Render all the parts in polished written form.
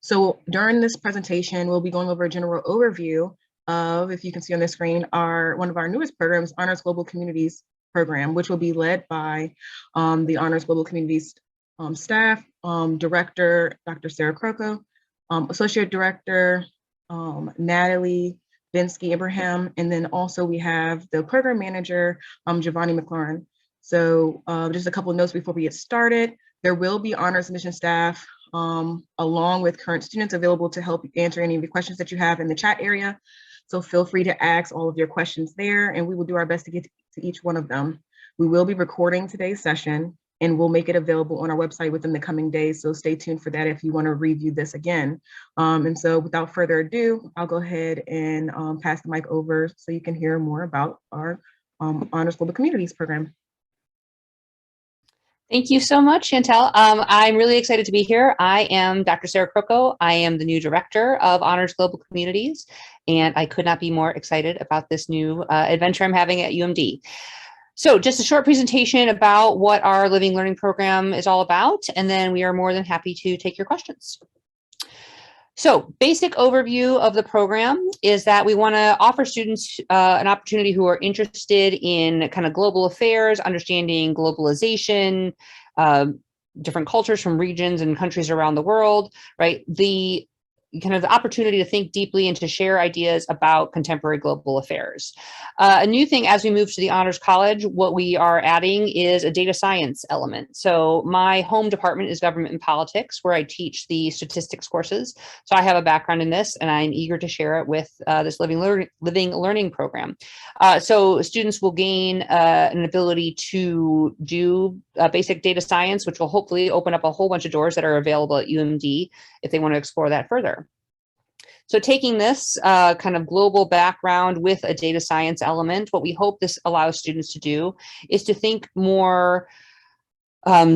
So during this presentation, we'll be going over a general overview of, if you can see on the screen, one of our newest programs, Honors Global Communities program, which will be led by the Honors Global Communities staff, Director, Dr. Sarah Croco, Associate Director, Natalie Binsky Abraham, and then also we have the Program Manager, Giovanni McLaurin. So just a couple of notes before we get started. There will be honors admission staff along with current students available to help answer any of the questions that you have in the chat area. So feel free to ask all of your questions there, and we will do our best to get to each one of them. We will be recording today's session, and we'll make it available on our website within the coming days. So stay tuned for that if you want to review this again. And so without further ado, I'll go ahead and pass the mic over so you can hear more about our Honors Global Communities program. Thank you so much, Chantel. I'm really excited to be here. I am Dr. Sarah Croco. I am the new director of Honors Global Communities, and I could not be more excited about this new adventure I'm having at UMD. So just a short presentation about what our Living Learning program is all about, and then we are more than happy to take your questions. So basic overview of the program is that we want to offer students an opportunity who are interested in kind of global affairs, understanding globalization, different cultures from regions and countries around the world, right? The opportunity to think deeply and to share ideas about contemporary global affairs. A new thing as we move to the Honors College, what we are adding is a data science element. So my home department is government and politics, where I teach the statistics courses. So I have a background in this, and I'm eager to share it with this living learning program. So students will gain an ability to do basic data science, which will hopefully open up a whole bunch of doors that are available at UMD if they want to explore that further. So taking this kind of global background with a data science element, what we hope this allows students to do is to think more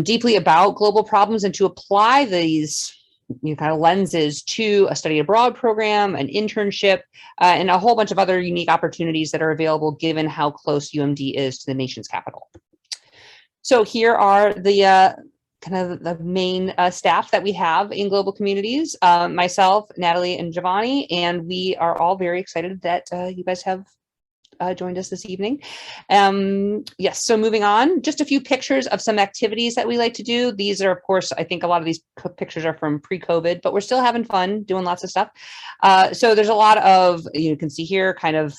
deeply about global problems and to apply these kind of lenses to a study abroad program, an internship, and a whole bunch of other unique opportunities that are available given how close UMD is to the nation's capital. So here are the kind of the main staff that we have in Global Communities, myself, Natalie, and Giovanni, and we are all very excited that you guys have joined us this evening. Yes, so moving on, just a few pictures of some activities that we like to do. These are, of course, I think a lot of these pictures are from pre-COVID, but we're still having fun doing lots of stuff. So there's a lot of, you can see here, kind of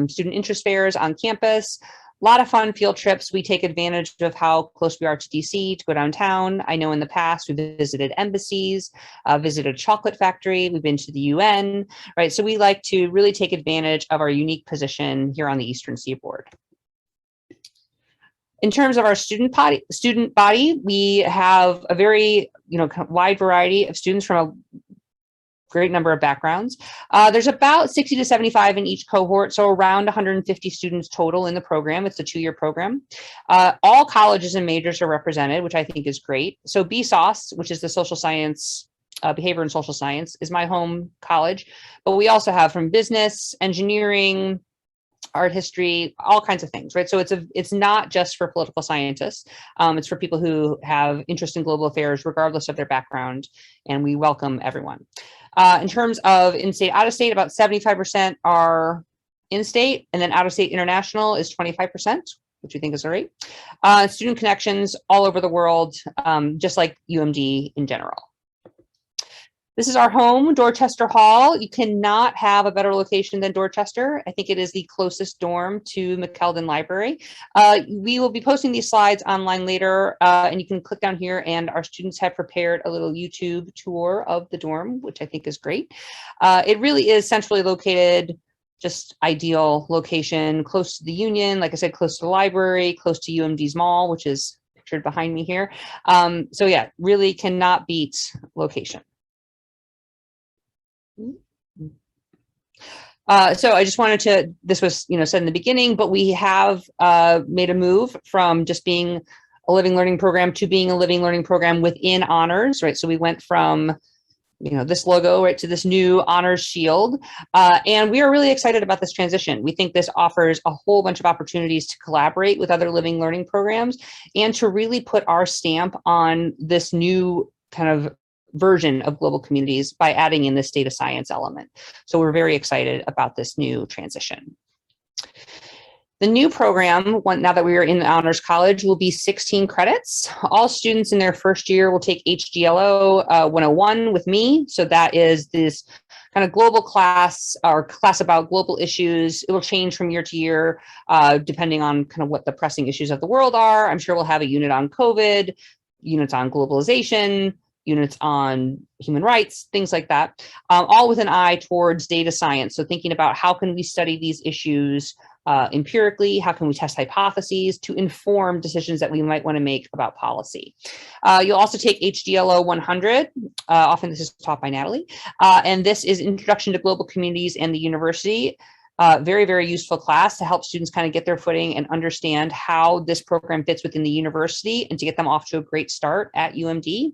student interest fairs on campus. A lot of fun field trips. We take advantage of how close we are to DC to go downtown. I know in the past we visited embassies, visited a chocolate factory. We've been to the UN, right? So we like to really take advantage of our unique position here on the Eastern Seaboard. In terms of our student body, we have a very wide variety of students from a great number of backgrounds. There's about 60 to 75 in each cohort, so around 150 students total in the program. It's a 2-year program. All colleges and majors are represented, which I think is great. So BSOS, which is the social science, behavior and social science, is my home college, but we also have from business, engineering, art history, all kinds of things, right? So it's not just for political scientists. It's for people who have interest in global affairs, regardless of their background, and we welcome everyone. In terms of in-state, out-of-state, about 75% are in-state, and then out-of-state international is 25%, which we think is great. Student connections all over the world, just like UMD in general. This is our home, Dorchester Hall. You cannot have a better location than Dorchester. I think it is the closest dorm to McKeldin Library. We will be posting these slides online later, and you can click down here, and our students have prepared a little YouTube tour of the dorm, which I think is great. It really is centrally located, just ideal location, close to the Union, like I said, close to the library, close to UMD's mall, which is pictured behind me here. So yeah, really cannot beat location. So I just wanted to, this was, said in the beginning, but we have made a move from just being a living learning program to being a living learning program within honors, right? So we went from, this logo, right, to this new honors shield. And we are really excited about this transition. We think this offers a whole bunch of opportunities to collaborate with other living learning programs and to really put our stamp on this new kind of version of global communities by adding in this data science element. So we're very excited about this new transition. The new program, now that we are in the Honors College, will be 16 credits. All students in their first year will take HGLO 101 with me. So that is this kind of global class or class about global issues. It will change from year to year, depending on kind of what the pressing issues of the world are. I'm sure we'll have a unit on COVID, units on globalization, units on human rights, things like that, all with an eye towards data science. So thinking about how can we study these issues empirically, how can we test hypotheses to inform decisions that we might want to make about policy. You'll also take HDLO 100, often this is taught by Natalie, and this is Introduction to Global Communities and the University. Very, very useful class to help students kind of get their footing and understand how this program fits within the university and to get them off to a great start at UMD.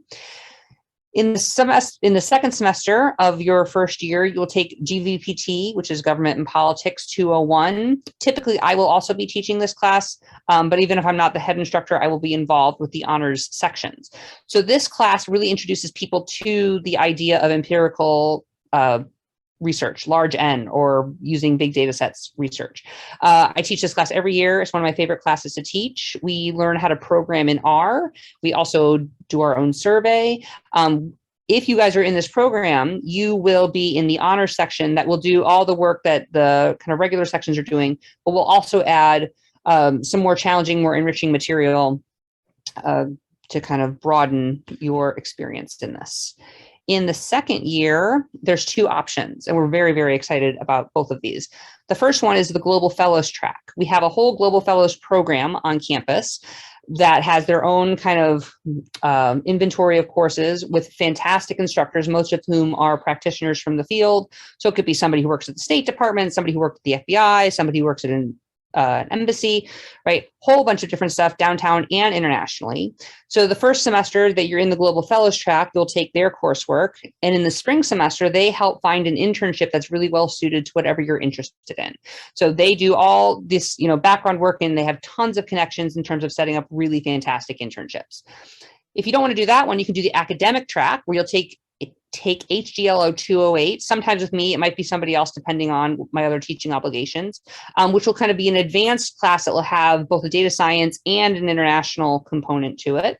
In the second semester of your first year, you'll take GVPT, which is Government and Politics 201. Typically, I will also be teaching this class, but even if I'm not the head instructor, I will be involved with the honors sections. So this class really introduces people to the idea of empirical research, large N, or using big data sets research. I teach this class every year. It's one of my favorite classes to teach. We learn how to program in R. We also do our own survey. If you guys are in this program, you will be in the honors section that will do all the work that the kind of regular sections are doing, but we'll also add some more challenging, more enriching material to kind of broaden your experience in this. In the second year, there's two options, and we're very, very excited about both of these. The first one is the Global Fellows track. We have a whole Global Fellows program on campus that has their own kind of inventory of courses with fantastic instructors, most of whom are practitioners from the field. So it could be somebody who works at the State Department, somebody who worked at the FBI, somebody who works at an embassy, right? Whole bunch of different stuff downtown and internationally. So the first semester that you're in the Global Fellows track, you'll take their coursework. And in the spring semester, they help find an internship that's really well suited to whatever you're interested in. So they do all this, background work, and they have tons of connections in terms of setting up really fantastic internships. If you don't want to do that one, you can do the academic track where you'll take HGLO 208. Sometimes with me, it might be somebody else, depending on my other teaching obligations, which will kind of be an advanced class that will have both a data science and an international component to it.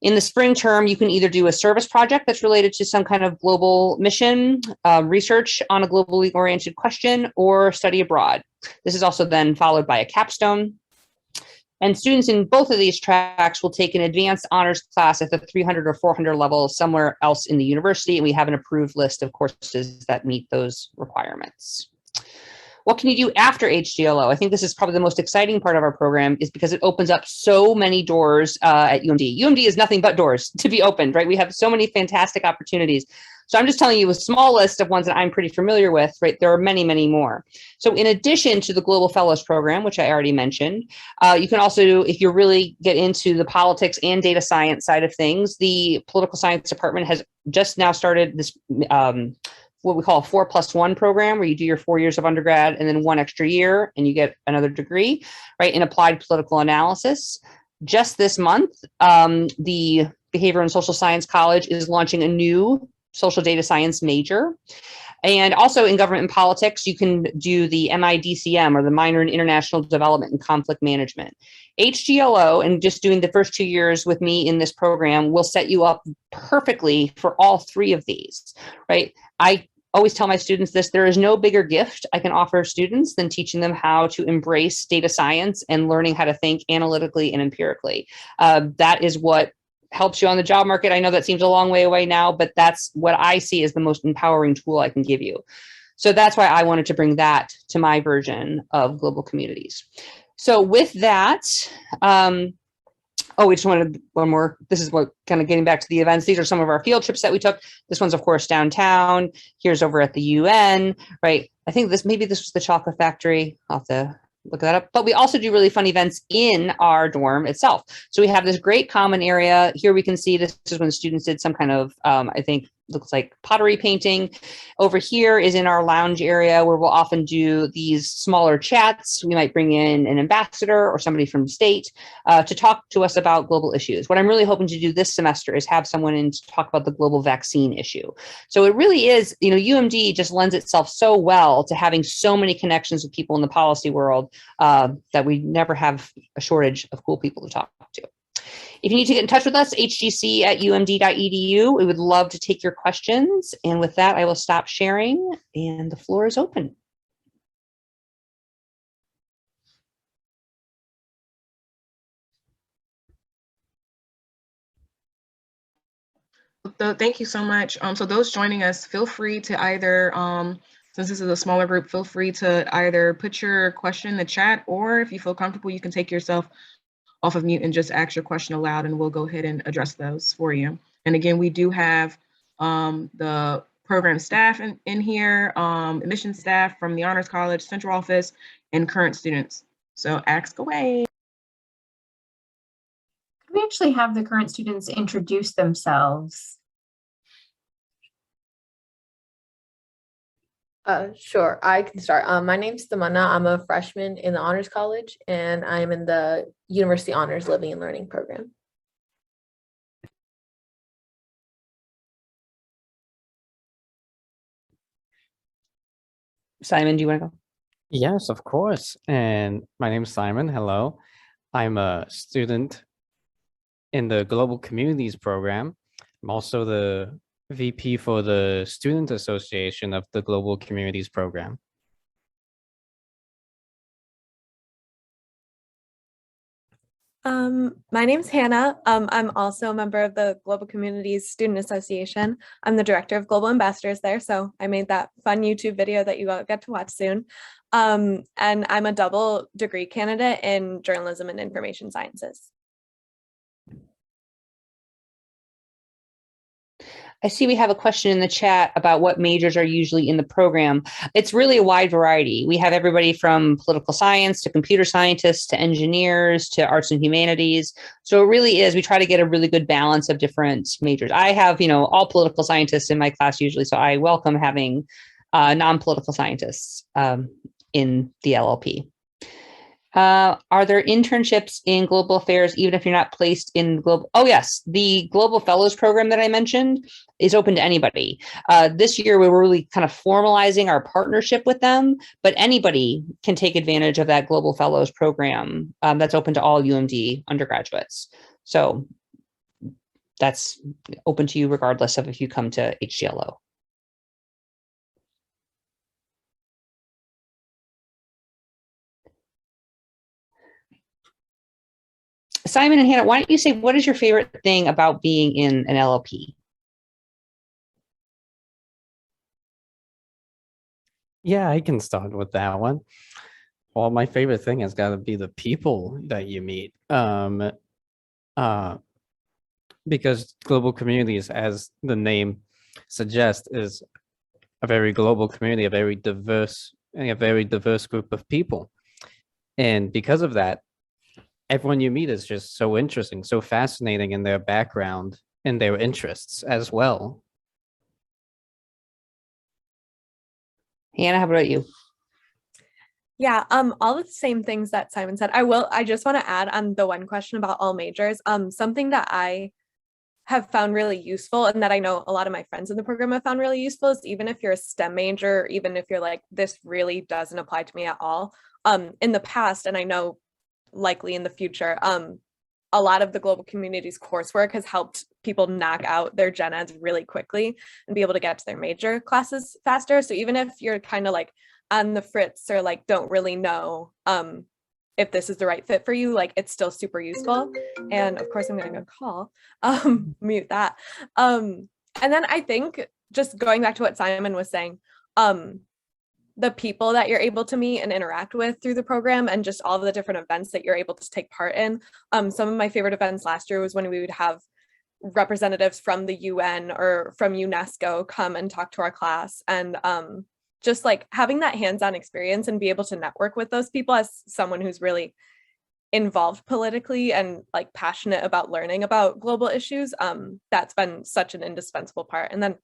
In the spring term, you can either do a service project that's related to some kind of global mission, research on a globally oriented question, or study abroad. This is also then followed by a capstone. And students in both of these tracks will take an advanced honors class at the 300 or 400 level somewhere else in the university, and we have an approved list of courses that meet those requirements. What can you do after HGLO? I think this is probably the most exciting part of our program, is because it opens up so many doors at UMD. UMD is nothing but doors to be opened, right? We have so many fantastic opportunities. So I'm just telling you a small list of ones that I'm pretty familiar with, right? There are many, many more. So in addition to the Global Fellows program, which I already mentioned, you can also, if you really get into the politics and data science side of things, the political science department has just now started this what we call a 4+1 program, where you do your 4 years of undergrad and then 1 extra year and you get another degree, right, in applied political analysis. Just this month, the Behavior and Social Science College is launching a new social data science major. And also in government and politics, you can do the MIDCM, or the minor in international development and conflict management. HGLO, and just doing the first 2 years with me in this program, will set you up perfectly for all three of these, right? I always tell my students this: there is no bigger gift I can offer students than teaching them how to embrace data science and learning how to think analytically and empirically. That is what helps you on the job market. I know that seems a long way away now, but that's what I see as the most empowering tool I can give you. So that's why I wanted to bring that to my version of global communities. So with that, we just wanted one more. This is what kind of getting back to the events. These are some of our field trips that we took. This one's, of course, downtown. Here's over at the UN, right? I think maybe this was the chocolate factory. I'll have to look that up. But we also do really fun events in our dorm itself. So we have this great common area. Here we can see this is when students did some kind of, I think, looks like pottery painting. Over here is in our lounge area where we'll often do these smaller chats. We might bring in an ambassador or somebody from the state to talk to us about global issues. What I'm really hoping to do this semester is have someone in to talk about the global vaccine issue. So it really is, UMD just lends itself so well to having so many connections with people in the policy world that we never have a shortage of cool people to talk to. If you need to get in touch with us, hgc@umd.edu. We would love to take your questions. And with that, I will stop sharing and the floor is open. Thank you so much. So those joining us, feel free to either, since this is a smaller group, feel free to either put your question in the chat, or if you feel comfortable, you can take yourself off of mute and just ask your question aloud, and we'll go ahead and address those for you. And again, we do have the program staff in here, admissions staff from the Honors College Central Office, and current students. So ask away. We actually have the current students introduce themselves. Sure, I can start. My name's Stamanna. I'm a freshman in the Honors College, and I'm in the University Honors Living and Learning program. Simon, do you want to go? Yes, of course. And my name is Simon. Hello. I'm a student in the Global Communities program. I'm also the VP for the Student Association of the Global Communities program. My name's Hannah. I'm also a member of the Global Communities Student Association. I'm the director of Global Ambassadors there, so I made that fun YouTube video that you all get to watch soon. And I'm a double degree candidate in journalism and information sciences. I see we have a question in the chat about what majors are usually in the program. It's really a wide variety. We have everybody from political science to computer scientists to engineers to arts and humanities. So it really is, we try to get a really good balance of different majors. I have, all political scientists in my class usually, so I welcome having non-political scientists in the LLP. Are there internships in global affairs, even if you're not placed in global? Oh, yes. The Global Fellows program that I mentioned is open to anybody. This year, we were really kind of formalizing our partnership with them, but anybody can take advantage of that Global Fellows program that's open to all UMD undergraduates. So that's open to you regardless of if you come to HGLO. Simon and Hannah, why don't you say, what is your favorite thing about being in an LLP? Yeah, I can start with that one. Well, my favorite thing has got to be the people that you meet. Because global communities, as the name suggests, is a very global community, a very diverse group of people. And because of that, everyone you meet is just so interesting, so fascinating in their background and their interests as well. Hannah, how about you? Yeah, all the same things that Simon said. I just want to add on the one question about all majors. Something that I have found really useful, and that I know a lot of my friends in the program have found really useful, is even if you're a STEM major, even if you're like, this really doesn't apply to me at all, in the past, and I know likely in the future, a lot of the global communities coursework has helped people knock out their gen eds really quickly and be able to get to their major classes faster. So even if you're kind of like on the fritz or like don't really know if this is the right fit for you, like it's still super useful. And of course I'm getting a call, mute that. And then I think just going back to what Simon was saying, the people that you're able to meet and interact with through the program and just all of the different events that you're able to take part in. Some of my favorite events last year was when we would have representatives from the UN or from UNESCO come and talk to our class, and just like having that hands-on experience and be able to network with those people as someone who's really involved politically and like passionate about learning about global issues, that's been such an indispensable part. And then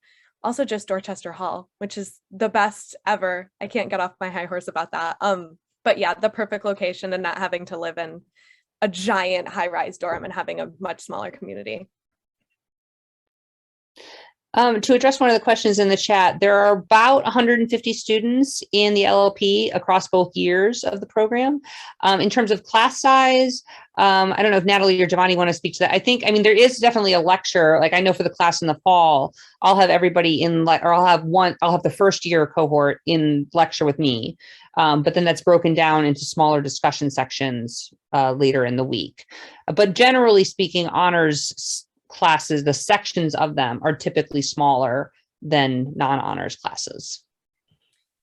also just Dorchester Hall, which is the best ever. I can't get off my high horse about that. But yeah, the perfect location and not having to live in a giant high-rise dorm and having a much smaller community. To address one of the questions in the chat, there are about 150 students in the LLP across both years of the program. In terms of class size, I don't know if Natalie or Giovanni want to speak to that. I mean, there is definitely a lecture. Like I know for the class in the fall, I'll have everybody in, or I'll have the first year cohort in lecture with me. But then that's broken down into smaller discussion sections later in the week. But generally speaking, honors classes, the sections of them are typically smaller than non-honors classes.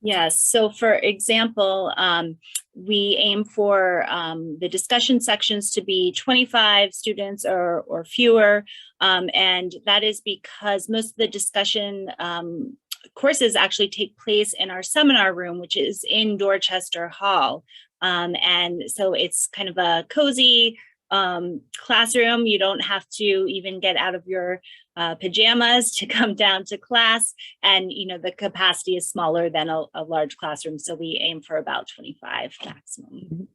Yes. So for example, we aim for the discussion sections to be 25 students or fewer. And that is because most of the discussion courses actually take place in our seminar room, which is in Dorchester Hall. And so it's kind of a cozy classroom. You don't have to even get out of your pajamas to come down to class. And, you know, the capacity is smaller than a large classroom. So we aim for about 25 maximum.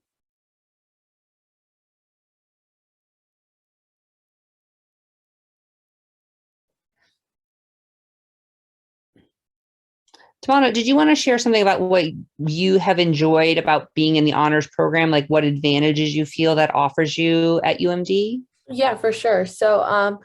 Stamanna, did you want to share something about what you have enjoyed about being in the honors program? Like what advantages you feel that offers you at UMD? Yeah, for sure. So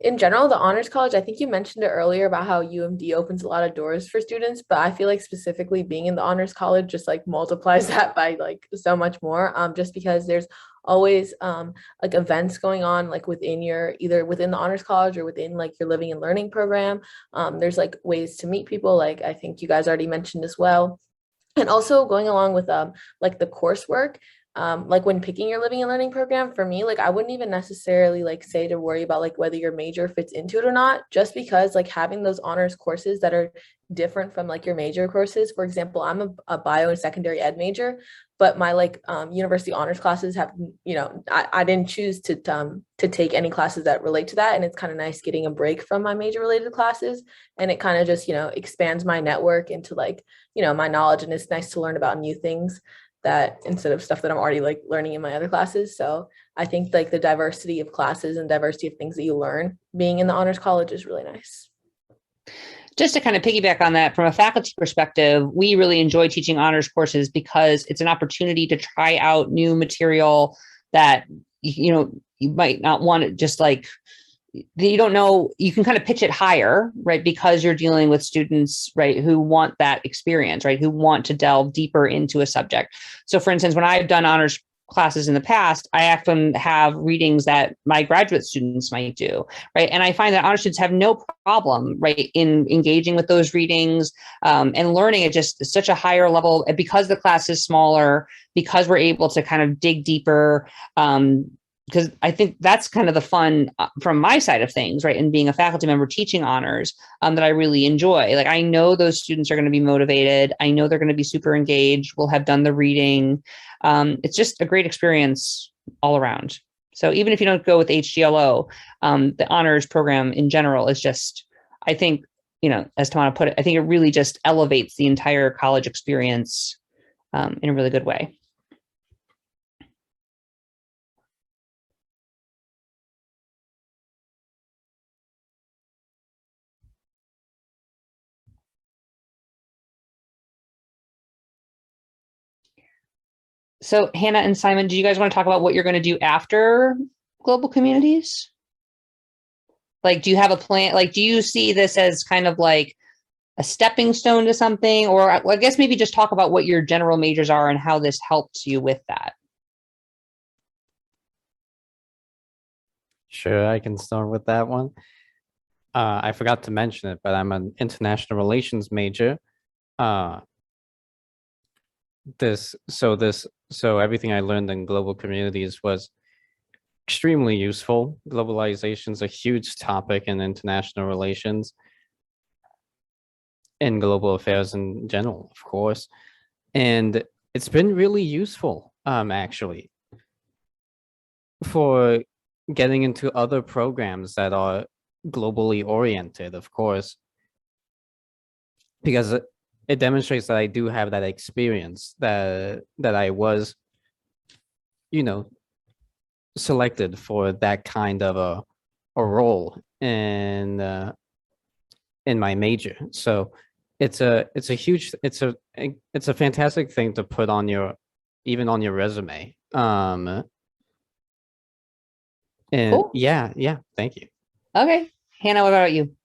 in general, the honors college, I think you mentioned it earlier about how UMD opens a lot of doors for students, but I feel like specifically being in the honors college just like multiplies that by like so much more, just because there's always like events going on like within your, either within the honors college or within like your living and learning program. There's like ways to meet people, like I think you guys already mentioned as well. And also going along with like the coursework, like when picking your living and learning program, for me, like I wouldn't even necessarily like say to worry about like whether your major fits into it or not, just because like having those honors courses that are different from like your major courses. For example, I'm a bio and secondary ed major, but my like university honors classes have, you know, I didn't choose to take any classes that relate to that. And it's kind of nice getting a break from my major related classes. And it kind of just, you know, expands my network into like, you know, my knowledge. And it's nice to learn about new things that instead of stuff that I'm already like learning in my other classes. So I think like the diversity of classes and diversity of things that you learn being in the honors college is really nice. Just to kind of piggyback on that, from a faculty perspective, we really enjoy teaching honors courses because it's an opportunity to try out new material that, you know, you might not want to just like, you don't know, you can kind of pitch it higher, right? Because you're dealing with students, right, who want that experience, right? Who want to delve deeper into a subject. So for instance, when I've done honors classes in the past, I often have readings that my graduate students might do, right? And I find that honors students have no problem, right, in engaging with those readings and learning at just such a higher level because the class is smaller, because we're able to kind of dig deeper. Because I think that's kind of the fun from my side of things, right? And being a faculty member teaching honors that I really enjoy. Like I know those students are going to be motivated. I know they're going to be super engaged. We'll have done the reading. It's just a great experience all around. So even if you don't go with HGLO, the honors program in general is just, I think, you know, as Stamanna put it, I think it really just elevates the entire college experience in a really good way. So Hannah and Simon, do you guys want to talk about what you're going to do after global communities? Like, do you have a plan? Like, do you see this as kind of like a stepping stone to something? Or I guess maybe just talk about what your general majors are and how this helps you with that. Sure, I can start with that one. I forgot to mention it, but I'm an international relations major. So everything I learned in global communities was extremely useful. Globalization is a huge topic in international relations and global affairs in general, of course. And it's been really useful, actually. for getting into other programs that are globally oriented, of course, because it demonstrates that I do have that experience, that I was, you know, selected for that kind of a role in my major. So it's a huge, it's a fantastic thing to put on your, even on your resume. And Cool. yeah, thank you. Okay. Hannah, what about you?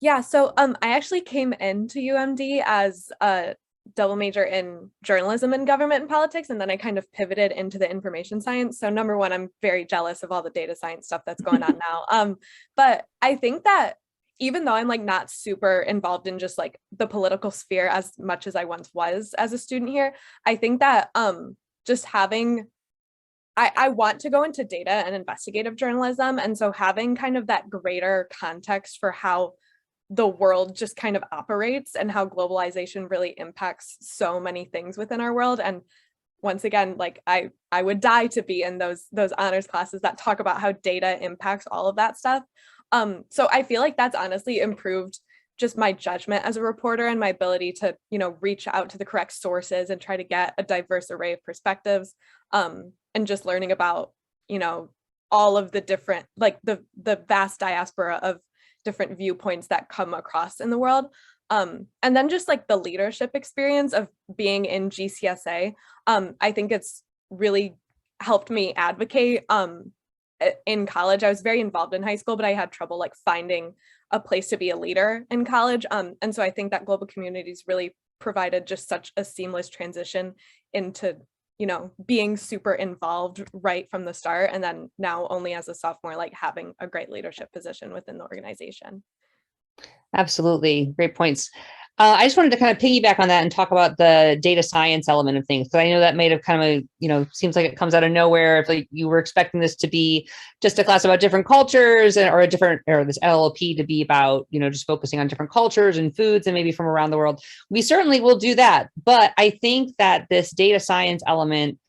Yeah, so I actually came into UMD as a double major in journalism and government and politics, and then I kind of pivoted into the information science. So number one, I'm very jealous of all the data science stuff that's going on now. But I think that even though I'm like not super involved in just like the political sphere as much as I once was as a student here, I think that just having I want to go into data and investigative journalism. And so having kind of that greater context for how the world just kind of operates and how globalization really impacts so many things within our world. And once again, like I would die to be in those honors classes that talk about how data impacts all of that stuff. So I feel like that's honestly improved just my judgment as a reporter and my ability to, reach out to the correct sources and try to get a diverse array of perspectives. And just learning about, all of the different, like the vast diaspora of different viewpoints that come across in the world. And then just like the leadership experience of being in GCSA, I think it's really helped me advocate. In college, I was very involved in high school, but I had trouble like finding a place to be a leader in college. And so I think that global communities really provided just such a seamless transition into being super involved right from the start. And then now only as a sophomore, like having a great leadership position within the organization. Absolutely. Great points. I just wanted to kind of piggyback on that and talk about the data science element of things. Because I know that made have kind of, seems like it comes out of nowhere. If like you were expecting this to be just a class about different cultures or this LLP to be about, just focusing on different cultures and foods and maybe from around the world. We certainly will do that. But I think that this data science element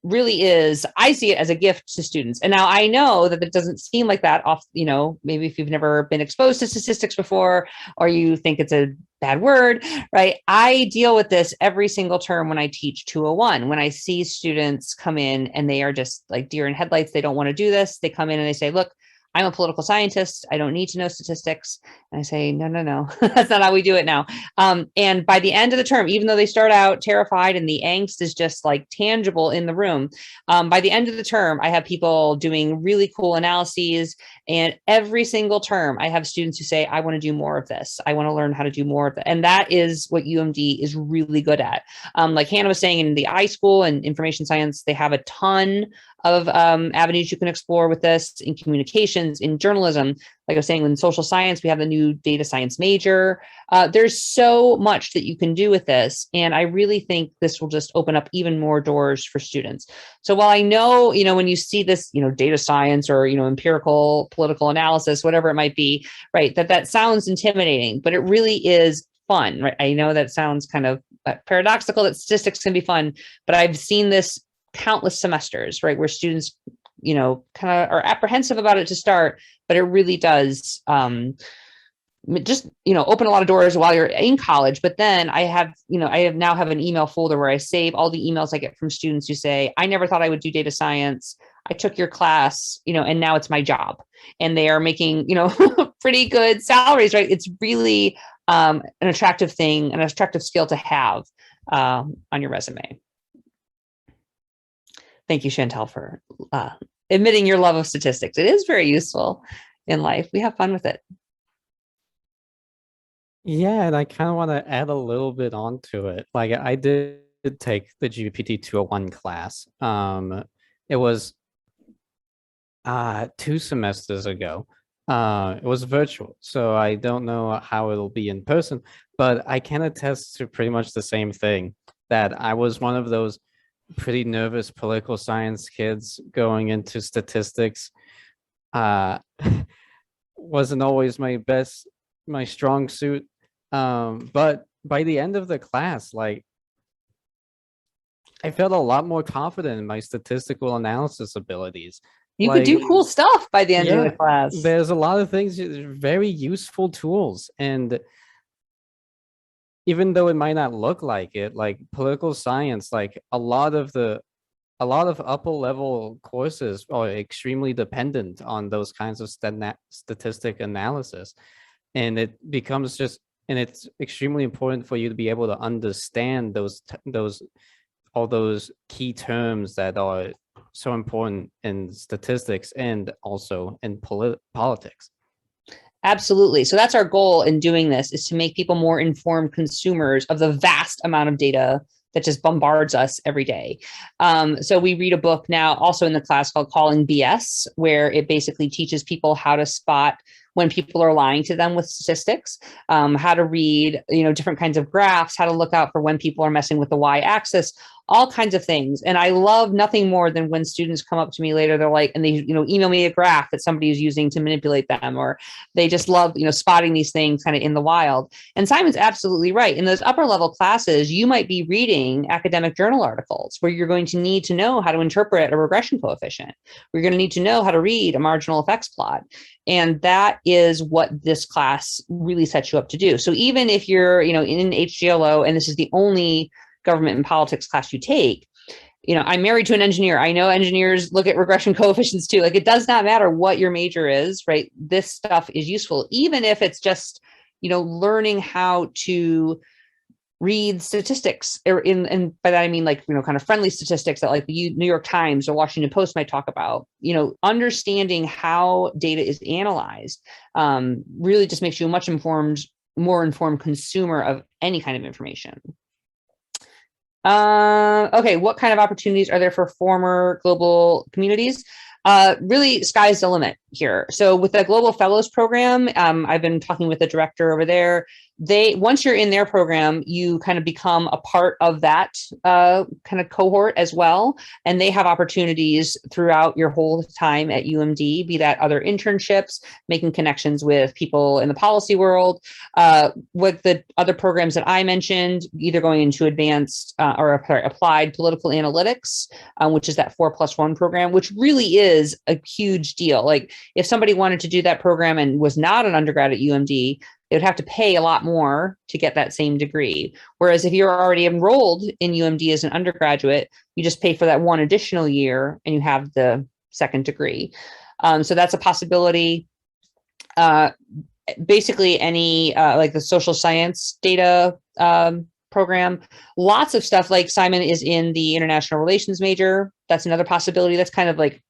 really is, I see it as a gift to students. And now I know that it doesn't seem like that off, maybe if you've never been exposed to statistics before, or you think it's a bad word, right? I deal with this every single term when I teach 201, when I see students come in and they are just like deer in headlights. They don't want to do this. They come in and they say, look, I'm a political scientist. I don't need to know statistics. And I say, no, that's not how we do it now. And by the end of the term, even though they start out terrified and the angst is just like tangible in the room, by the end of the term, I have people doing really cool analyses. And every single term, I have students who say, I want to do more of this. I want to learn how to do more of it. And that is what UMD is really good at. Like Hannah was saying, in the iSchool and information science, they have a ton of avenues you can explore with this in communications, in journalism. Like I was saying, in social science, we have the new data science major. There's so much that you can do with this. And I really think this will just open up even more doors for students. So while I know, when you see this, data science or, empirical political analysis, whatever it might be, right, that sounds intimidating, but it really is fun, right? I know that sounds kind of paradoxical that statistics can be fun, but I've seen this countless semesters, right, where students, kind of are apprehensive about it to start, but it really does just, open a lot of doors while you're in college. But then I now have an email folder where I save all the emails I get from students who say, I never thought I would do data science. I took your class, and now it's my job. And they are making, pretty good salaries, right? It's really an attractive thing, an attractive skill to have on your resume. Thank you, Chantel, for admitting your love of statistics. It is very useful in life. We have fun with it. Yeah, and I kind of want to add a little bit onto it. Like I did take the GPT 201 class. It was 2 semesters ago. It was virtual, so I don't know how it'll be in person, but I can attest to pretty much the same thing, that I was one of those pretty nervous political science kids going into statistics. Wasn't always my strong suit. But by the end of the class, like I felt a lot more confident in my statistical analysis abilities. You could do cool stuff by the end of the class. There's a lot of things, very useful tools. And even though it might not look like it, like political science, like a lot of upper level courses are extremely dependent on those kinds of statistic analysis. And it becomes and it's extremely important for you to be able to understand all those key terms that are so important in statistics and also in politics. Absolutely. So that's our goal in doing this, is to make people more informed consumers of the vast amount of data that just bombards us every day. So we read a book now also in the class called Calling BS, where it basically teaches people how to spot when people are lying to them with statistics, how to read, different kinds of graphs, how to look out for when people are messing with the y-axis, all kinds of things. And I love nothing more than when students come up to me later, they're like, and they, email me a graph that somebody is using to manipulate them, or they just love, spotting these things kind of in the wild. And Simon's absolutely right. In those upper level classes, you might be reading academic journal articles where you're going to need to know how to interpret a regression coefficient. You're going to need to know how to read a marginal effects plot. And that is what this class really sets you up to do. So even if you're, in HGLO and this is the only government and politics class you take, I'm married to an engineer. I know engineers look at regression coefficients too. Like, it does not matter what your major is, right? This stuff is useful, even if it's just, learning how to read statistics, and by that I mean kind of friendly statistics that like the New York Times or Washington Post might talk about. Understanding how data is analyzed really just makes you a much more informed consumer of any kind of information. Okay, what kind of opportunities are there for former global communities? Really, sky's the limit here. So with the Global Fellows program, I've been talking with the director over there. Once you're in their program, you kind of become a part of that kind of cohort as well. And they have opportunities throughout your whole time at UMD, be that other internships, making connections with people in the policy world, with the other programs that I mentioned, either going into advanced applied political analytics, which is that 4+1 program, which really is a huge deal. Like, if somebody wanted to do that program and was not an undergrad at UMD, they would have to pay a lot more to get that same degree. Whereas if you're already enrolled in UMD as an undergraduate, you just pay for that one additional year and you have the second degree. So that's a possibility. Basically any like the social science data program, lots of stuff. Like Simon is in the international relations major. That's another possibility. That's kind of like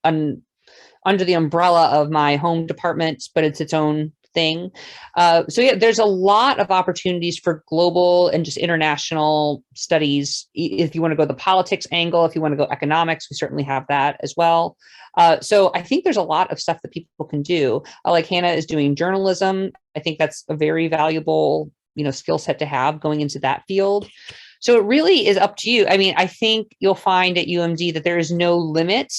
under the umbrella of my home department, but it's its own thing. So yeah, there's a lot of opportunities for global and just international studies. If you want to go the politics angle, if you want to go economics, we certainly have that as well. So I think there's a lot of stuff that people can do. Like Hannah is doing journalism. I think that's a very valuable, skill set to have going into that field. So it really is up to you. I mean, I think you'll find at UMD that there is no limit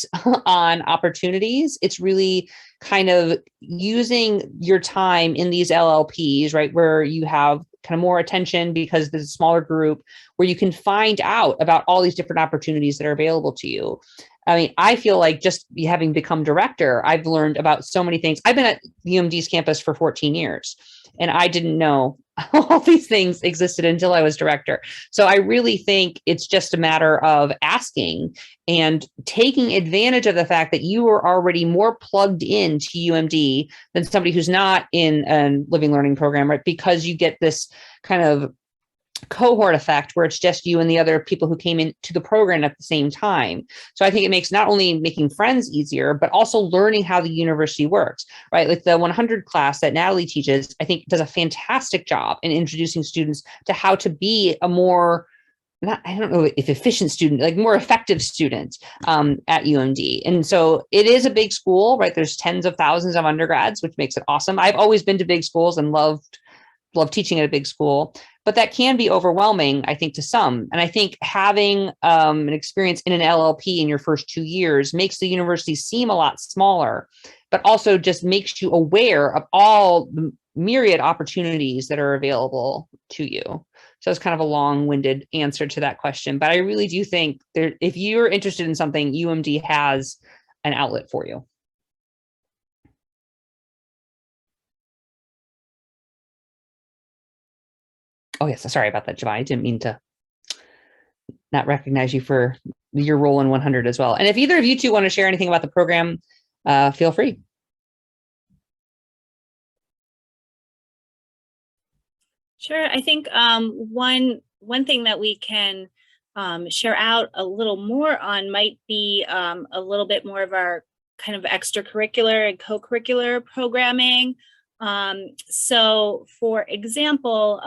on opportunities. It's really kind of using your time in these LLPs, right, where you have kind of more attention because there's a smaller group where you can find out about all these different opportunities that are available to you. I mean, I feel like just having become director, I've learned about so many things. I've been at UMD's campus for 14 years, and I didn't know all these things existed until I was director. So I really think it's just a matter of asking and taking advantage of the fact that you are already more plugged into UMD than somebody who's not in a living learning program, right? Because you get this kind of cohort effect where it's just you and the other people who came into the program at the same time. So I think it makes not only making friends easier, but also learning how the university works, right? Like the 100 class that Natalie teaches, I think does a fantastic job in introducing students to how to be a more, I don't know if efficient student, like more effective student at UMD. And so it is a big school, right? There's tens of thousands of undergrads, which makes it awesome. I've always been to big schools and loved teaching at a big school, but that can be overwhelming, I think, to some. And I think having an experience in an LLP in your first 2 years makes the university seem a lot smaller, but also just makes you aware of all the myriad opportunities that are available to you. So it's kind of a long-winded answer to that question, but I really do think if you're interested in something, UMD has an outlet for you. Oh yes, sorry about that, Javai. I didn't mean to not recognize you for your role in 100 as well. And if either of you two want to share anything about the program, feel free. Sure. I think one thing that we can share out a little more on might be a little bit more of our kind of extracurricular and co-curricular programming. So for example,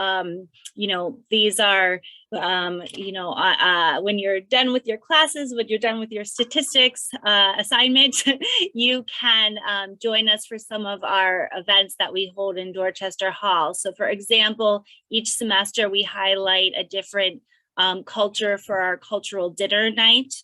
these are, when you're done with your classes, when you're done with your statistics assignment, you can join us for some of our events that we hold in Dorchester Hall. So for example, each semester we highlight a different culture for our cultural dinner night.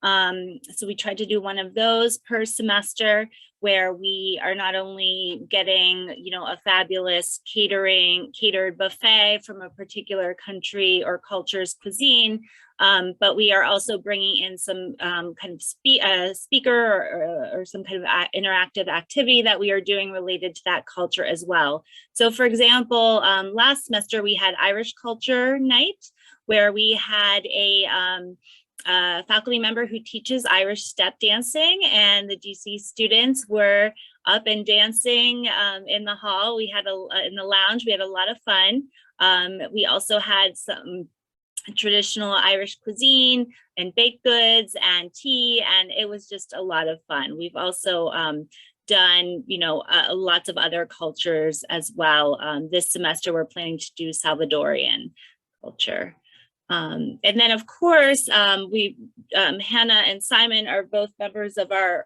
So we try to do one of those per semester, where we are not only getting, a fabulous catered buffet from a particular country or culture's cuisine, but we are also bringing in some kind of speaker or some kind of interactive activity that we are doing related to that culture as well. So for example, last semester we had Irish Culture Night, where we had a faculty member who teaches Irish step dancing, and the GC students were up and dancing in the hall. We had in the lounge, we had a lot of fun. We also had some traditional Irish cuisine and baked goods and tea, and it was just a lot of fun. We've also done, lots of other cultures as well. This semester, we're planning to do Salvadorian culture. And then, of course, Hannah and Simon are both members of our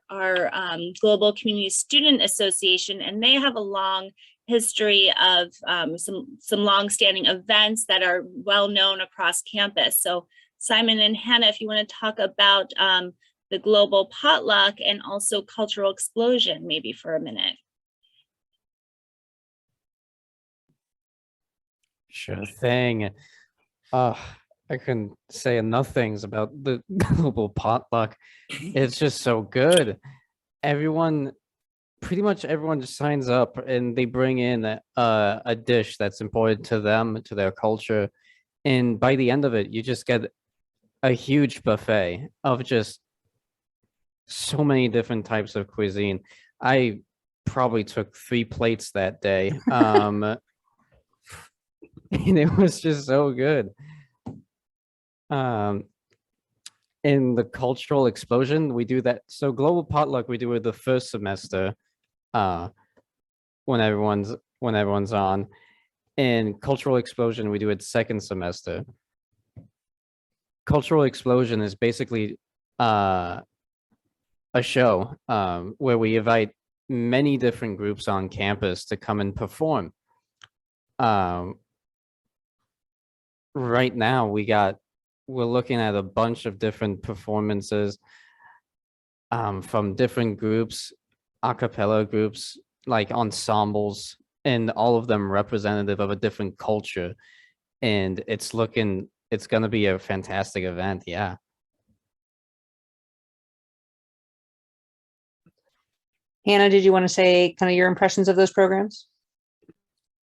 Global Community Student Association, and they have a long history of some long-standing events that are well known across campus. So Simon and Hannah, if you want to talk about the Global Potluck and also Cultural Explosion, maybe for a minute. Sure thing. I couldn't say enough things about the Global Potluck. It's just so good. Pretty much everyone just signs up and they bring in a dish that's important to them, to their culture. And by the end of it, you just get a huge buffet of just so many different types of cuisine. I probably took 3 plates that day. And it was just so good. In the Cultural Explosion, we do that. So Global Potluck, we do it the first semester, when everyone's on. In Cultural Explosion, we do it second semester. Cultural Explosion is basically a show where we invite many different groups on campus to come and perform. Right now, we're looking at a bunch of different performances from different groups, a cappella groups, like ensembles, and all of them representative of a different culture. And it's going to be a fantastic event. Yeah. Hannah, did you want to say kind of your impressions of those programs?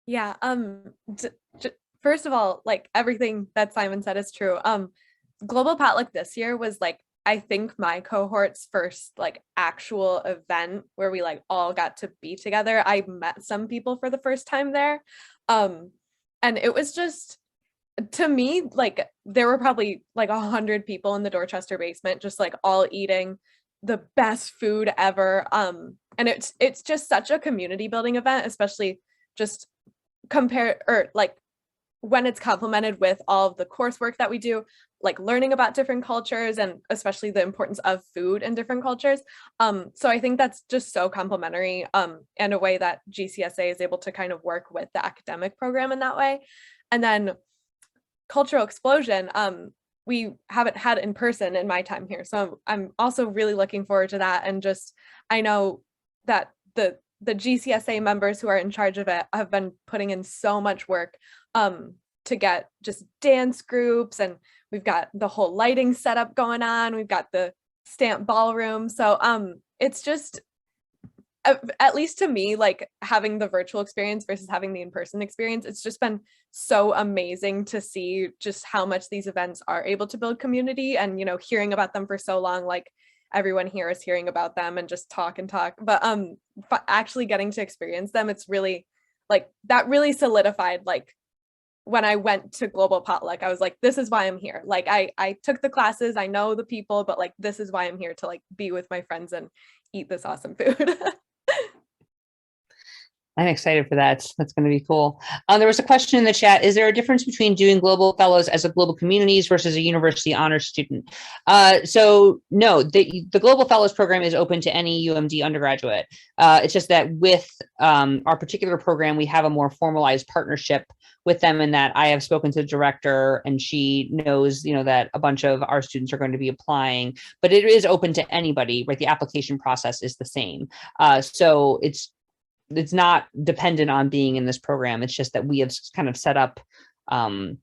Yeah. First of all, like everything that Simon said is true. Global Potluck this year was like, I think my cohort's first like actual event where we like all got to be together. I met some people for the first time there. And it was just, to me, like there were probably like 100 people in the Dorchester basement, just like all eating the best food ever. And it's just such a community building event, especially just when it's complemented with all of the coursework that we do, like learning about different cultures and especially the importance of food in different cultures. So I think that's just so complementary and a way that GCSA is able to kind of work with the academic program in that way. And then Cultural Explosion, we haven't had in person in my time here. So I'm also really looking forward to that. And just, I know that the GCSA members who are in charge of it have been putting in so much work to get just dance groups, and we've got the whole lighting setup going on. We've got the stamp ballroom. So it's just, at least to me, like having the virtual experience versus having the in-person experience, it's just been so amazing to see just how much these events are able to build community, and, you know, hearing about them for so long, like everyone here is hearing about them and just talk and talk, but actually getting to experience them, it's really like, that really solidified, like when I went to Global Potluck, I was like, this is why I'm here. Like I took the classes, I know the people, but like, this is why I'm here, to like be with my friends and eat this awesome food. I'm excited for that. That's going to be cool. There was a question in the chat. Is there a difference between doing global fellows as a global communities versus a university honors student? So no, the global fellows program is open to any UMD undergraduate. It's just that with our particular program, we have a more formalized partnership with them, in that I have spoken to the director and she knows, you know, that a bunch of our students are going to be applying, but it is open to anybody, right? The application process is the same. So it's not dependent on being in this program. It's just that we have kind of set up an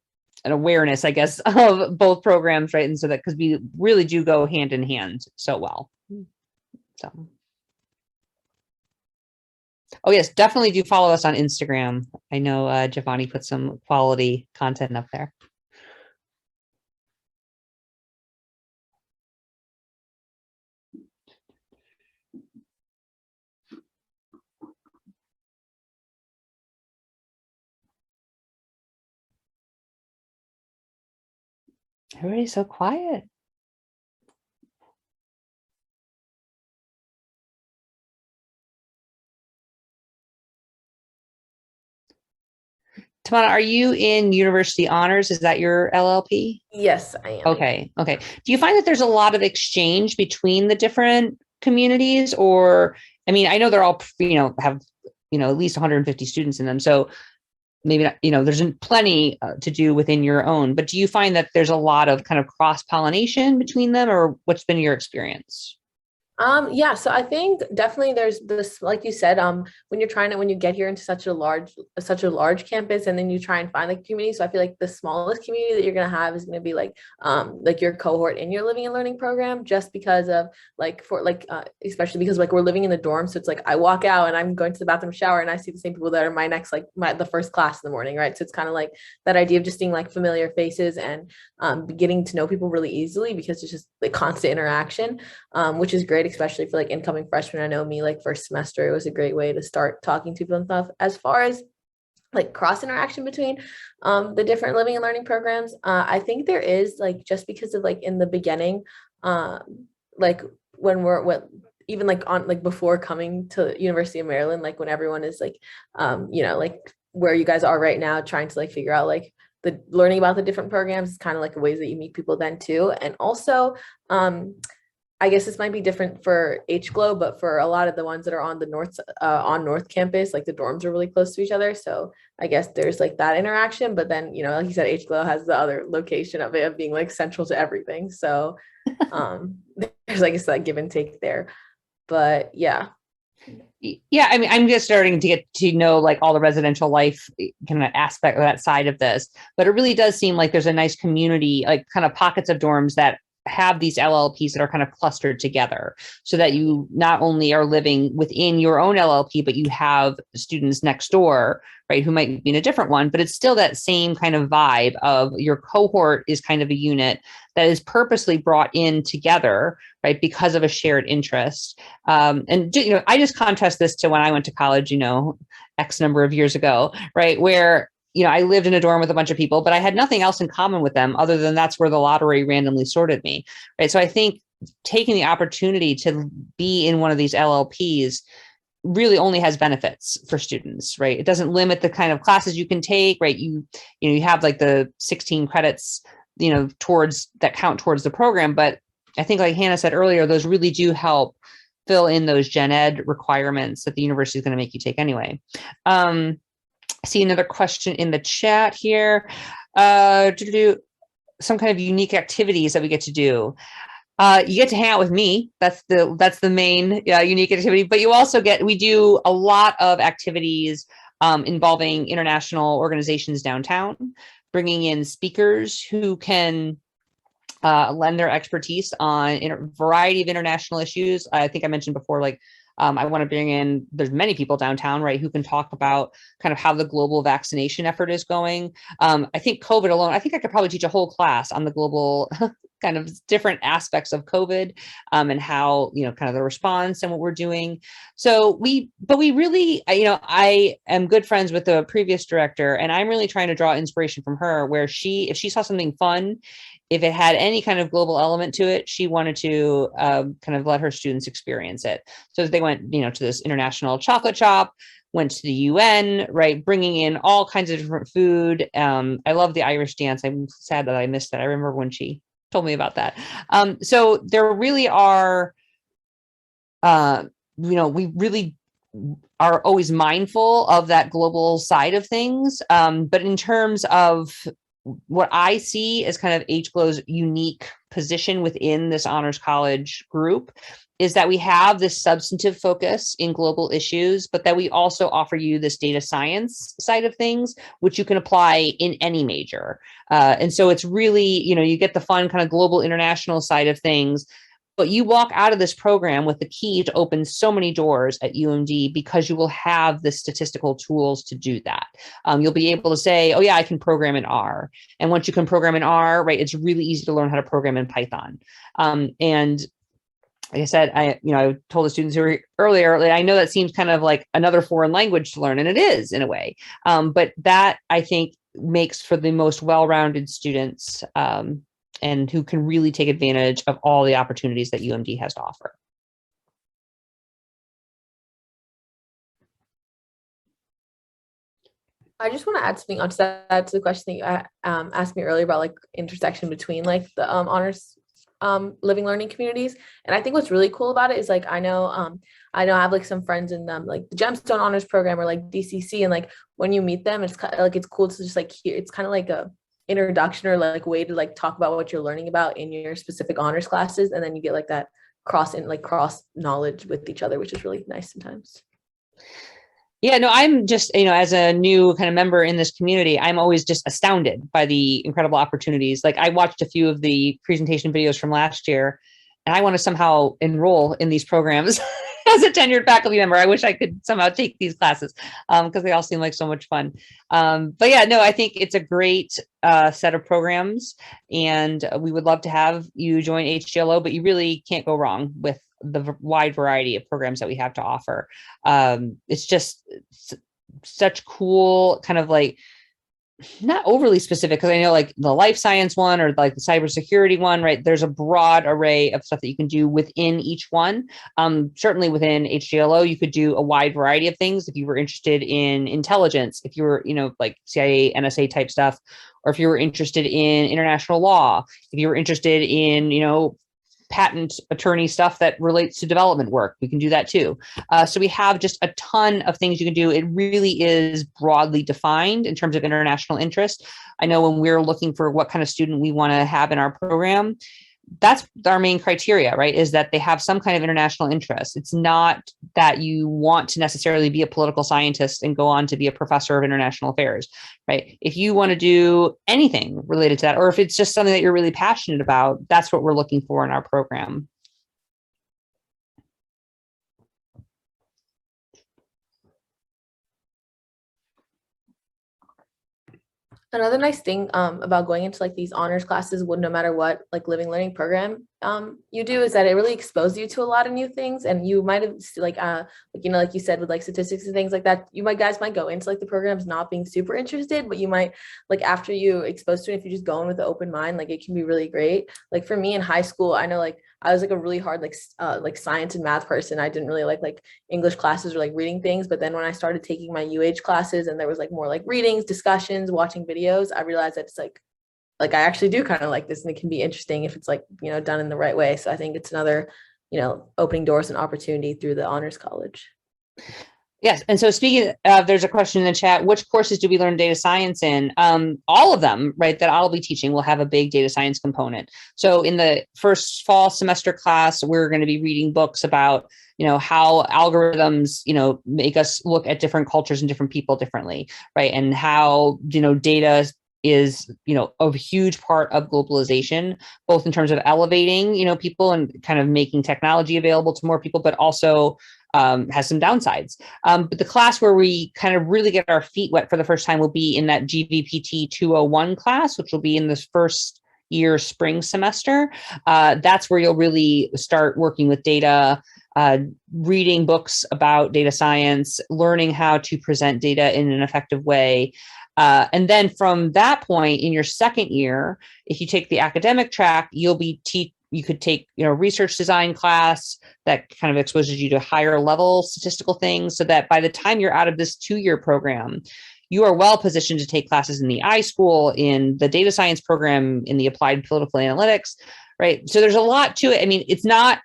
awareness, I guess, of both programs, right? And so that, because we really do go hand in hand so well. So, oh yes, definitely do follow us on Instagram. I know Giovanni put some quality content up there. Everybody's so quiet. Tamanna, are you in University Honors? Is that your LLP? Yes, I am. Okay. Okay. Do you find that there's a lot of exchange between the different communities? Or, I mean, I know they're all, you know, have, you know, at least 150 students in them. So maybe not, you know, there's plenty to do within your own, but do you find that there's a lot of kind of cross-pollination between them, or what's been your experience? Yeah, so I think definitely there's this, like you said, when you get here into such a large campus, and then you try and find like community. So I feel like the smallest community that you're gonna have is gonna be like your cohort in your living and learning program, just because of especially because like we're living in the dorm. So it's like I walk out and I'm going to the bathroom, shower, and I see the same people that are my next, the first class in the morning, right? So it's kind of like that idea of just seeing like familiar faces and getting to know people really easily, because it's just like constant interaction, which is great, especially for like incoming freshmen. I know me, like first semester, it was a great way to start talking to people and stuff. As far as like cross interaction between the different living and learning programs, I think there is, like, just because of like in the beginning, like even like on like before coming to University of Maryland, like when everyone is like you know, like where you guys are right now, trying to like figure out like the learning about the different programs, is kind of like ways that you meet people then too. And also I guess this might be different for HGLO, but for a lot of the ones that are on the North Campus, like the dorms are really close to each other. So I guess there's like that interaction, but then, you know, like you said, HGLO has the other location of it, of being like central to everything. So there's like it's that give and take there, but yeah. Yeah, I mean, I'm just starting to get to know like all the residential life kind of aspect of that side of this, but it really does seem like there's a nice community, like kind of pockets of dorms that have these LLPs that are kind of clustered together, so that you not only are living within your own LLP, but you have students next door, right, who might be in a different one, but it's still that same kind of vibe of your cohort is kind of a unit that is purposely brought in together, right, because of a shared interest. And, you know, I just contrast this to when I went to college, you know, X number of years ago, right, where, you know, I lived in a dorm with a bunch of people, but I had nothing else in common with them other than that's where the lottery randomly sorted me, right? So I think taking the opportunity to be in one of these LLPs really only has benefits for students, right? It doesn't limit the kind of classes you can take, right? You have like the 16 credits, you know, towards that count towards the program. But I think, like Hannah said earlier, those really do help fill in those gen ed requirements that the university is going to make you take anyway. See another question in the chat here. To do some kind of unique activities that we get to do. You get to hang out with me. That's the main unique activity. But you also we do a lot of activities involving international organizations downtown. bringing in speakers who can lend their expertise on a variety of international issues. I think I mentioned before, like, I want to bring in, there's many people downtown, right, who can talk about kind of how the global vaccination effort is going. I think COVID alone, I think I could probably teach a whole class on the global kind of different aspects of COVID and how, kind of the response and what we're doing. So we really, I am good friends with the previous director, and I'm really trying to draw inspiration from her, where if she saw something fun, if it had any kind of global element to it, she wanted to kind of let her students experience it. So they went, to this international chocolate shop, went to the UN, right, bringing in all kinds of different food. I love the Irish dance. I'm sad that I missed that. I remember when she told me about that. So there really are, we really are always mindful of that global side of things. But in terms of what I see as kind of HGLO's unique position within this honors college group is that we have this substantive focus in global issues, but that we also offer you this data science side of things, which you can apply in any major. And so it's really, you get the fun kind of global international side of things, but you walk out of this program with the key to open so many doors at UMD because you will have the statistical tools to do that. You'll be able to say, oh yeah, I can program in R. And once you can program in R, right, it's really easy to learn how to program in Python. And like I said, I told the students who were earlier, I know that seems kind of like another foreign language to learn, and it is in a way. But that, I think, makes for the most well-rounded students and who can really take advantage of all the opportunities that UMD has to offer. I just want to add something onto that, to the question that you asked me earlier about like intersection between like the honors living learning communities. And I think what's really cool about it is like I know I have like some friends in like the Gemstone honors program or like DCC, and like when you meet them, it's kind of like it's cool to just like hear, it's kind of like a introduction or like way to like talk about what you're learning about in your specific honors classes, and then you get like that cross knowledge with each other, which is really nice sometimes. Yeah, no, I'm just, as a new kind of member in this community, I'm always just astounded by the incredible opportunities. Like I watched a few of the presentation videos from last year, and I want to somehow enroll in these programs as a tenured faculty member. I wish I could somehow take these classes because they all seem like so much fun. But yeah, no, I think it's a great set of programs, and we would love to have you join HGLO, but you really can't go wrong with the wide variety of programs that we have to offer. It's just such cool kind of like, not overly specific, because I know like the life science one or like the cybersecurity one, right? There's a broad array of stuff that you can do within each one. Certainly within HGLO, you could do a wide variety of things if you were interested in intelligence, if you were, like CIA, NSA type stuff, or if you were interested in international law, if you were interested in, patent attorney stuff that relates to development work, we can do that too. So we have just a ton of things you can do. It really is broadly defined in terms of international interest. I know when we're looking for what kind of student we want to have in our program, that's our main criteria, right? Is that they have some kind of international interest. It's not that you want to necessarily be a political scientist and go on to be a professor of international affairs, right? If you want to do anything related to that, or if it's just something that you're really passionate about, that's what we're looking for in our program. Another nice thing about going into like these honors classes, no matter what like living learning program you do, is that it really exposes you to a lot of new things. And you might have like you said with like statistics and things like that, guys might go into like the programs not being super interested, but you might like after you expose to it, if you just go in with an open mind, like it can be really great. Like for me in high school, I know like I was like a really hard like science and math person. I didn't really like English classes or like reading things. But then when I started taking my UH classes and there was like more like readings, discussions, watching videos, I realized that it's like I actually do kind of like this, and it can be interesting if it's like, done in the right way. So I think it's another, opening doors and opportunity through the honors college. Yes. And so speaking of, there's a question in the chat, which courses do we learn data science in? All of them, right, that I'll be teaching will have a big data science component. So in the first fall semester class, we're going to be reading books about, how algorithms, make us look at different cultures and different people differently, right? And how, data is, a huge part of globalization, both in terms of elevating, people and kind of making technology available to more people, but also has some downsides. But the class where we kind of really get our feet wet for the first time will be in that GVPT 201 class, which will be in this first year spring semester. That's where you'll really start working with data, reading books about data science, learning how to present data in an effective way. And then from that point in your second year, if you take the academic track, you could take, research design class that kind of exposes you to higher level statistical things, so that by the time you're out of this 2-year program, you are well positioned to take classes in the iSchool, in the data science program, in the applied political analytics, right? So there's a lot to it. I mean, it's not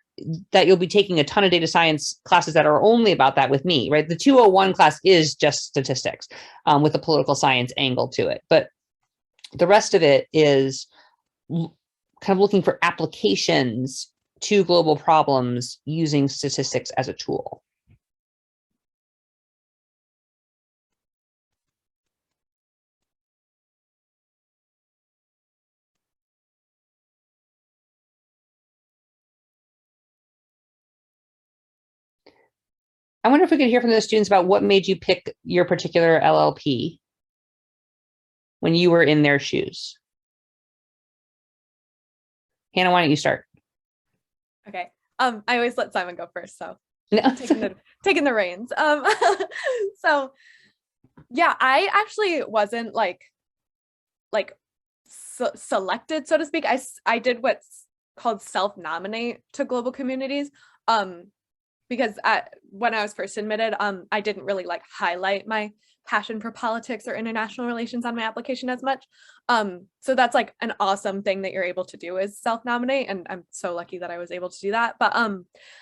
that you'll be taking a ton of data science classes that are only about that with me, right? The 201 class is just statistics with a political science angle to it. But the rest of it is kind of looking for applications to global problems using statistics as a tool. I wonder if we could hear from the students about what made you pick your particular LLP when you were in their shoes. Hannah, why don't you start? Okay. I always let Simon go first, so No. taking the reins. So yeah, I actually wasn't like selected, so to speak. I did what's called self-nominate to global communities. Because when I was first admitted, I didn't really like highlight my passion for politics or international relations on my application as much. So that's like an awesome thing that you're able to do, is self-nominate. And I'm so lucky that I was able to do that. But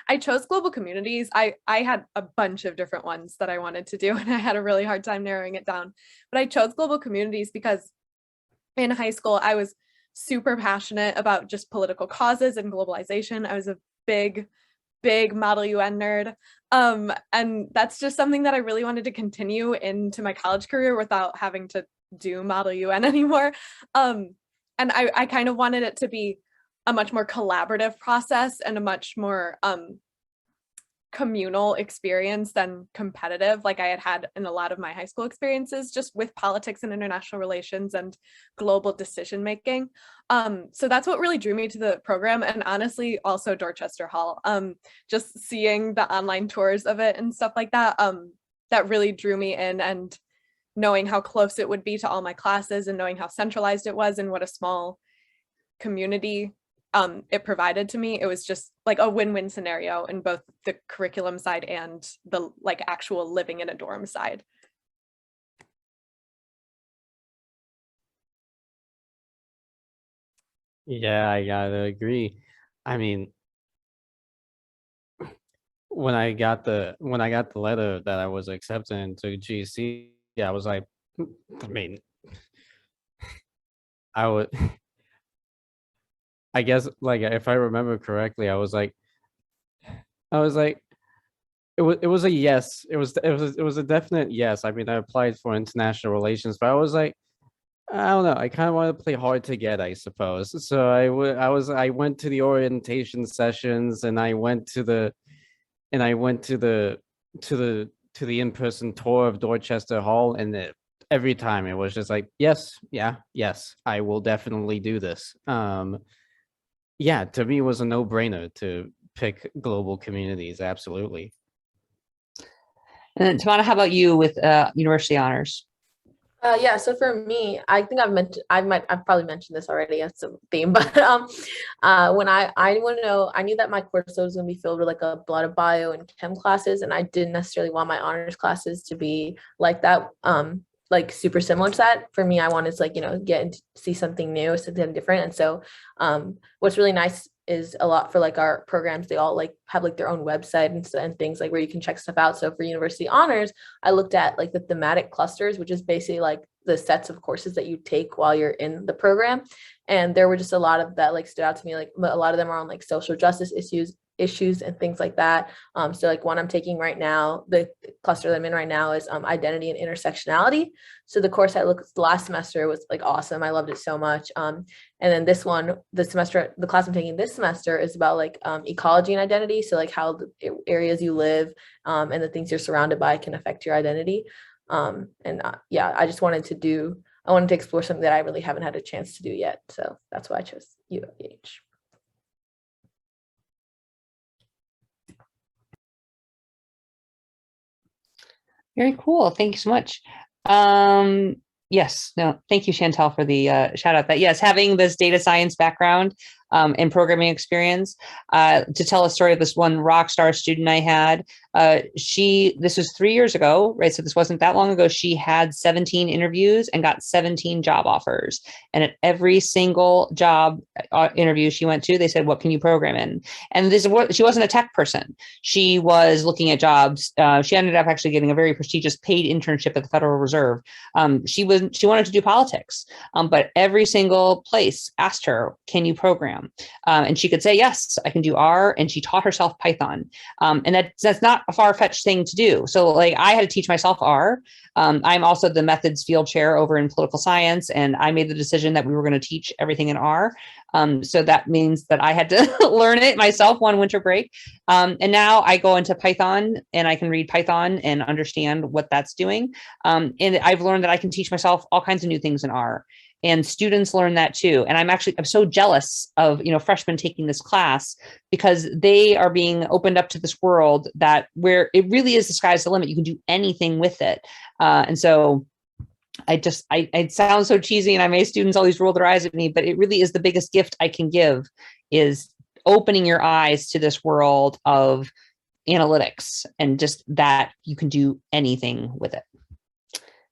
I chose global communities. I had a bunch of different ones that I wanted to do, and I had a really hard time narrowing it down. But I chose global communities because in high school, I was super passionate about just political causes and globalization. I was a big Model UN nerd. And that's just something that I really wanted to continue into my college career without having to do Model UN anymore. And I kind of wanted it to be a much more collaborative process and a much more communal experience than competitive, like I had in a lot of my high school experiences, just with politics and international relations and global decision making. So that's what really drew me to the program, and honestly also Dorchester Hall. Just seeing the online tours of it and stuff like that, that really drew me in, and knowing how close it would be to all my classes and knowing how centralized it was and what a small community it provided to me, it was just like a win-win scenario in both the curriculum side and the like actual living in a dorm side. Yeah, I gotta agree. I mean, when I got the letter that I was accepted into GC, I was like, I mean, I would, I guess, like, if I remember correctly, I was like, it was a yes. It was a definite yes. I mean, I applied for international relations, but I was like, I don't know. I kind of want to play hard to get, I suppose. So I went to the orientation sessions, and I went to the in-person tour of Dorchester Hall, and every time it was just like, yes, yeah, yes, I will definitely do this. Yeah, to me it was a no-brainer to pick global communities. Absolutely. And then Tamanna, how about you with university honors? Yeah, so for me, I think I've probably mentioned this already as a theme, but when I want to know, I knew that my course was going to be filled with like a lot of bio and chem classes, and I didn't necessarily want my honors classes to be like that, like super similar to that. For me, I wanted to, like, get and see something new, something different. And so what's really nice is a lot for like our programs, they all like have like their own website and things like where you can check stuff out. So for university honors, I looked at like the thematic clusters, which is basically like the sets of courses that you take while you're in the program. And there were just a lot of that like stood out to me. Like a lot of them are on like social justice issues, issues and things like that. So like one I'm taking right now, the cluster that I'm in right now is identity and intersectionality. So the course I looked last semester was like awesome. I loved it so much. And then this one, the class I'm taking this semester is about like ecology and identity. So like how the areas you live and the things you're surrounded by can affect your identity. Yeah, I wanted to explore something that I really haven't had a chance to do yet. So that's why I chose UMH. Very cool. Thank you so much. Yes, no, thank you, Chantel, for the shout out. That yes, having this data science background and programming experience, to tell a story of this one rock star student I had. This was 3 years ago, right? So this wasn't that long ago. She had 17 interviews and got 17 job offers. And at every single job interview she went to, they said, "What can you program in?" And she wasn't a tech person. She was looking at jobs. She ended up actually getting a very prestigious paid internship at the Federal Reserve. She wanted to do politics, but every single place asked her, "Can you program?" And she could say, "Yes, I can do R." And she taught herself Python. And that's not a far-fetched thing to do. So like I had to teach myself R. I'm also the methods field chair over in political science. And I made the decision that we were going to teach everything in R. So that means that I had to learn it myself one winter break. And now I go into Python and I can read Python and understand what that's doing. And I've learned that I can teach myself all kinds of new things in R. And students learn that too. And I'm so jealous of, freshmen taking this class because they are being opened up to this world where it really is the sky's the limit. You can do anything with it. And so it sounds so cheesy and I made students always roll their eyes at me, but it really is the biggest gift I can give is opening your eyes to this world of analytics and just that you can do anything with it.